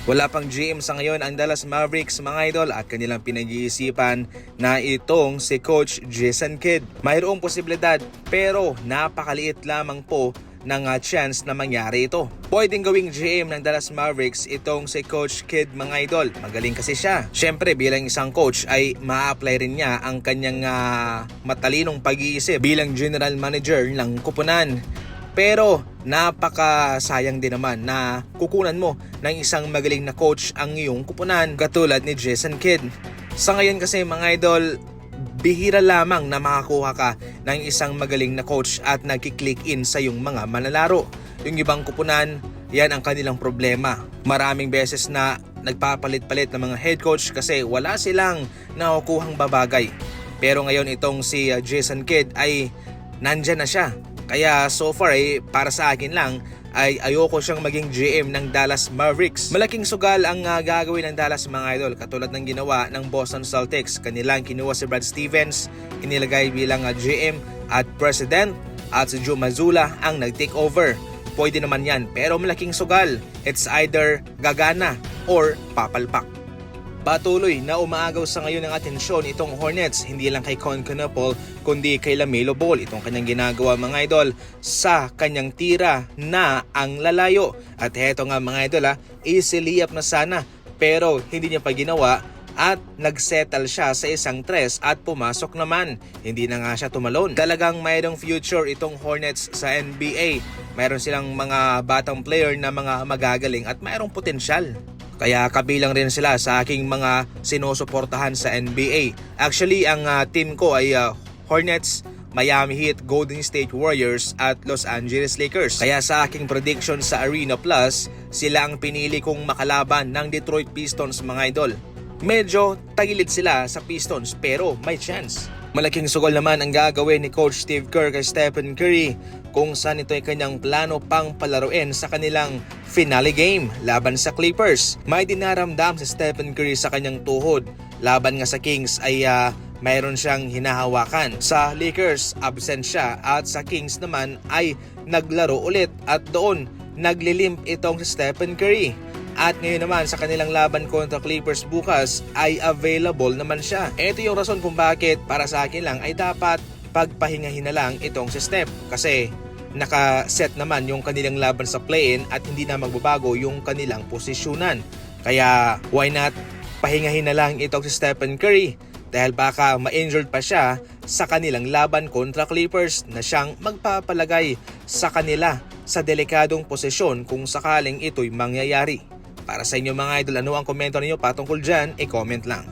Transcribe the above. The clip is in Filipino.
Wala pang GM sa ngayon ang Dallas Mavericks mga idol at kanilang pinag-iisipan na itong si Coach Jason Kidd. Mayroong posibilidad pero napakaliit lamang po ng chance na mangyari ito. Pwedeng gawing GM ng Dallas Mavericks itong si Coach Kidd mga idol. Magaling kasi siya. Siyempre bilang isang coach ay ma-apply rin niya ang kanyang matalinong pag-iisip bilang general manager ng kupunan. Pero napakasayang din naman na kukunan mo ng isang magaling na coach ang iyong kupunan katulad ni Jason Kidd. Sa ngayon kasi mga idol, bihira lamang na makakuha ka ng isang magaling na coach at nagki-click in sa iyong mga manlalaro. Yung ibang kupunan, yan ang kanilang problema. Maraming beses na nagpapalit-palit ng mga head coach kasi wala silang nakukuhang babagay. Pero ngayon itong si Jason Kidd ay nandyan na siya. Kaya so far para sa akin lang ay ayoko siyang maging GM ng Dallas Mavericks. Malaking sugal ang gagawin ng Dallas mga idol katulad ng ginawa ng Boston Celtics. Kanilang kinuha si Brad Stevens, inilagay bilang GM at President at si Joe Mazzulla ang nag-take over. Pwede naman yan pero malaking sugal. It's either gagana or papalpak. Patuloy na umaagaw sa ngayon ng atensyon itong Hornets, hindi lang kay Concacaf kundi kay LaMelo Ball. Itong kanyang ginagawa mga idol sa kanyang tira na ang lalayo. At heto nga mga idol easy layup na sana pero hindi niya pa ginawa at nagsettle siya sa isang tres at pumasok naman. Hindi na nga siya tumalon. Talagang mayroong future itong Hornets sa NBA. Mayroon silang mga batang player na mga magagaling at mayroong potensyal. Kaya kabilang rin sila sa aking mga sinusuportahan sa NBA. Actually, ang team ko ay Hornets, Miami Heat, Golden State Warriors at Los Angeles Lakers. Kaya sa aking prediction sa Arena Plus, sila ang pinili kong makalaban ng Detroit Pistons mga idol. Medyo tagilid sila sa Pistons pero may chance. Malaking sugal naman ang gagawin ni Coach Steve Kerr kay Stephen Curry kung saan ito ay kanyang plano pang palaruin sa kanilang finale game laban sa Clippers. May dinaramdam si Stephen Curry sa kanyang tuhod. Laban nga sa Kings ay mayroon siyang hinahawakan. Sa Lakers, absent siya at sa Kings naman ay naglaro ulit at doon naglilimp itong si Stephen Curry. At ngayon naman sa kanilang laban kontra Clippers bukas ay available naman siya. Ito yung rason kung bakit para sa akin lang ay dapat pagpahingahin na lang itong si Steph. Kasi nakaset naman yung kanilang laban sa play-in at hindi na magbabago yung kanilang posisyonan. Kaya why not pahingahin na lang itong si Stephen Curry dahil baka ma-injured pa siya sa kanilang laban kontra Clippers na siyang magpapalagay sa kanila sa delikadong posisyon kung sakaling ito'y mangyayari. Para sa inyo mga idol, ano ang komento ninyo patungkol dyan? I-comment lang.